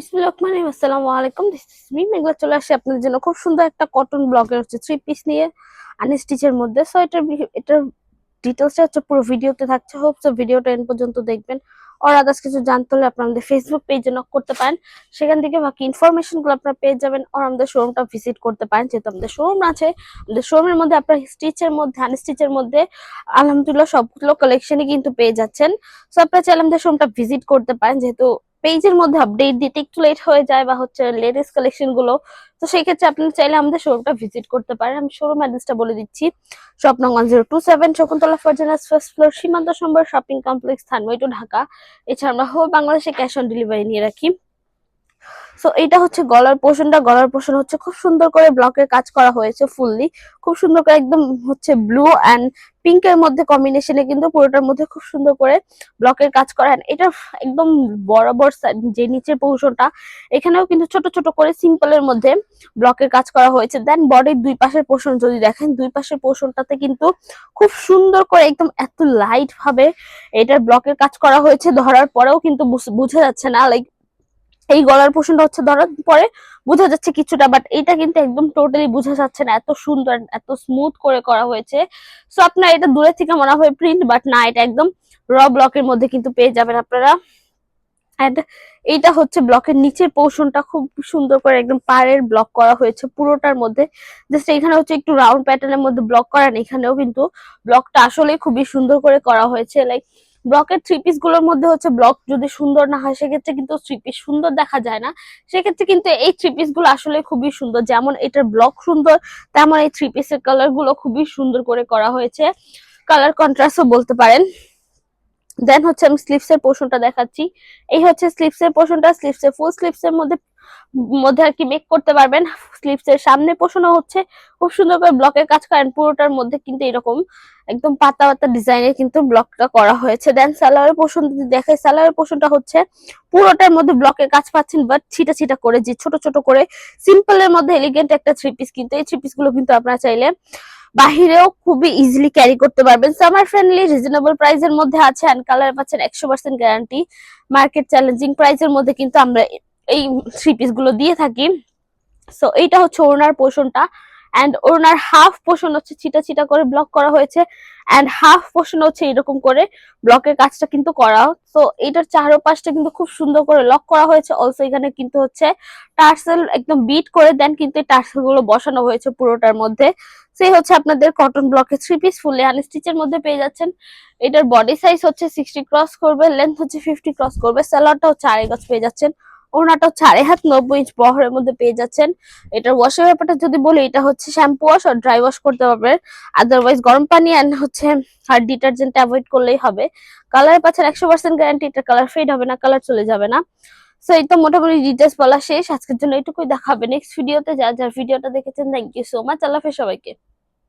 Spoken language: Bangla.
আসসালামু আলাইকুম। দিস ইজ মি মেঘলা, চলে আসি আপনাদের জন্য খুব সুন্দর একটা কটন ব্লকের থ্রি পিস নিয়ে আনস্টিচের মধ্যে। সো এটার ডিটেলসটা পুরো ভিডিওতে থাকছে। হোপ সো ভিডিওটা এন্ড পর্যন্ত দেখবেন। আর আদার্স কিছু জানতে হলে আপনারা আমাদের ফেসবুক পেজে নক করতে পারেন, সেখান থেকে বাকি ইনফরমেশন গুলো আপনারা পেয়ে যাবেন। আর আমাদের শোরুমটা ভিজিট করতে পারেন, যেহেতু আমাদের শোরুম আছে। আমাদের শোরুমের মধ্যে আপনার স্টিচের মধ্যে আনস্টিচের মধ্যে আলহামদুলিল্লাহ সবগুলো কালেকশনই কিন্তু পেয়ে যাচ্ছেন। সো আপনারা চাইলে আমাদের শোরুমটা ভিজিট করতে পারেন, যেহেতু পেজের মধ্যে আপডেট দিতে একটু লেট হয়ে যায় বা লেটেস্ট কালেকশন গুলো। তো সেই ক্ষেত্রে আপনি চাইলে আমাদের শোরুমটা ভিজিট করতে পারেন। আমি শোরুম অ্যাড্রেসটা বলে দিচ্ছি। শপ নং 1027 শকুন্তলা ফারজানাস ফার্স্ট ফ্লোর, সীমান্ত সম্বর শপিং কমপ্লেক্স, থানমই টু ঢাকা। এছাড়া আমরা হোল বাংলাদেশে ক্যাশ অন ডেলিভারি নিয়ে রাখি। সো এটা হচ্ছে গলার পোর্শন হচ্ছে খুব সুন্দর করে ব্লকের কাজ করা হয়েছে ফুললি, খুব সুন্দর করে একদম হচ্ছে ব্লু অ্যান্ড পিঙ্কের মধ্যে কম্বিনেশনে কিন্তু পুরোটার মধ্যে খুব সুন্দর করে ব্লকের কাজ করা। এটা একদম বরাবর যে নিচের পোর্শনটা, এখানেও কিন্তু ছোট ছোট করে সিম্পলের মধ্যে ব্লকের কাজ করা হয়েছে। দেন বডির দুই পাশের পোর্শন যদি দেখেন, দুই পাশের পোর্শনটাতে কিন্তু খুব সুন্দর করে একদম এত লাইট ভাবে এটার ব্লকের কাজ করা হয়েছে। ধরার পরেও কিন্তু বোঝা যাচ্ছে না, লাইক এই গলার পোর্শনটা হচ্ছে ধরার পরে বোঝা যাচ্ছে কিছুটা, বাট এটা কিন্তু একদম টোটালি বোঝা যাচ্ছে না, এত সুন্দর এত স্মুথ করে করা হয়েছে। সো আপনার এটা দূরে থেকে মনে হয় প্রিন্ট, বাট না, এটা একদম র ব্লকের মধ্যে কিন্তু পেয়ে যাবেন আপনারা। এন্ড এইটা হচ্ছে ব্লকের নিচের পোর্শনটা, খুব সুন্দর করে একদম পাড়ের ব্লক করা হয়েছে পুরোটার মধ্যে। জাস্ট এখানে হচ্ছে একটু রাউন্ড প্যাটার্নের মধ্যে ব্লক করা, এখানেও কিন্তু ব্লকটা আসলে খুবই সুন্দর করে করা হয়েছে। লাইক ব্লকের থ্রি পিস গুলোর মধ্যে হচ্ছে ব্লক যদি সুন্দর না হয়, সেক্ষেত্রে কিন্তু থ্রি পিস সুন্দর দেখা যায় না। সেক্ষেত্রে কিন্তু এই থ্রি পিস গুলো আসলে খুবই সুন্দর, যেমন এটার ব্লক সুন্দর, তেমন এই থ্রি পিসের কালার গুলো খুবই সুন্দর করে করা হয়েছে। কালার কন্ট্রাস্টও বলতে পারেন। দেন হচ্ছে আমি স্লিভস এর পোর্শনটা দেখাচ্ছি। এই হচ্ছে স্লিভস এর পোর্শনটা। স্লিভস এর ফুল স্লিভস এর মধ্যে মধ্যে আর কি মেক করতে পারবেন। স্লিভস এর সামনে পোর্শনও হচ্ছে খুব সুন্দর করে ব্লকের কাজ করেন, পুরোটার মধ্যে কিন্তু এরকম একদম পাতা পাতা ডিজাইনের কিন্তু ব্লকটা করা হয়েছে। দেন সালোয়ারের পোর্শন যদি দেখে, সালোয়ারের পোর্শনটা হচ্ছে পুরোটার মধ্যে ব্লকের কাজ পাচ্ছেন, বাট ছিটা ছিটা করে, যে ছোট ছোট করে সিম্পলের মধ্যে এলিগেন্ট একটা থ্রি পিস। কিন্তু এই থ্রি পিস গুলো কিন্তু আপনারা চাইলে বাহিরেও খুবই ইজিলি ক্যারি করতে পারবেন। সামার ফ্রেন্ডলি রিজনেবল প্রাইসের মধ্যে আছে, এন্ড কালার পাচ্ছেন 100% গ্যারান্টি। মার্কেট চ্যালেঞ্জিং প্রাইসের মধ্যে কিন্তু আমরা এই থ্রি পিস গুলো দিয়ে থাকি। সো এইটা হচ্ছে ওড়নার পোর্শনটা, এন্ড ওড়নার হাফ পোর্শন হচ্ছে ছিটা ছিটা করে ব্লক করা হয়েছে, এন্ড হাফ পোর্শন হচ্ছে এরকম করে ব্লকের কাজটা কিন্তু করা। তো এটার চারপাশটা কিন্তু খুব সুন্দর করে লক করা হয়েছে। অলসো এখানে কিন্তু হচ্ছে টার্সেল একদম বিট করে দেন কিন্তু এই টার্সেল গুলো বসানো হয়েছে পুরোটার মধ্যে। সেই হচ্ছে আপনাদের কটন ব্লকের থ্রি পিস ফুললি আনস্টিচের মধ্যে পেয়ে যাচ্ছেন। এটার বডি সাইজ হচ্ছে 60 ক্রস করবে, লেন্থ হচ্ছে 50 ক্রস করবে, সালোয়ারটা হচ্ছে 2.5 গজ পেয়ে যাচ্ছেন, ওড়নাটা হচ্ছে 2.5 হাত 90 ইঞ্চ বহরের মধ্যে পেয়ে যাচ্ছেন। এটার ওয়াশের ব্যাপারটা যদি বলি, এটা হচ্ছে শ্যাম্পু ওয়াশ আর ড্রাই ওয়াশ করতে পারবেন। আদারওয়াইজ গরম পানি এন্ড হচ্ছে হার্ড ডিটারজেন্ট অ্যাভয়েড করলেই হবে। কালার পাচ্ছেন 100% গ্যারান্টি, এটা কালার ফেড হবে না, কালার চলে যাবে না। সো এই তো মোটামুটি ডিটেলস বলা শেষ। আজকের জন্য এটুকুই, দেখা হবে নেক্সট ভিডিওতে। যার যার ভিডিওটা দেখেছেন, থ্যাংক ইউ সো মাচ। আল্লাহ হাফেজ সবাইকে।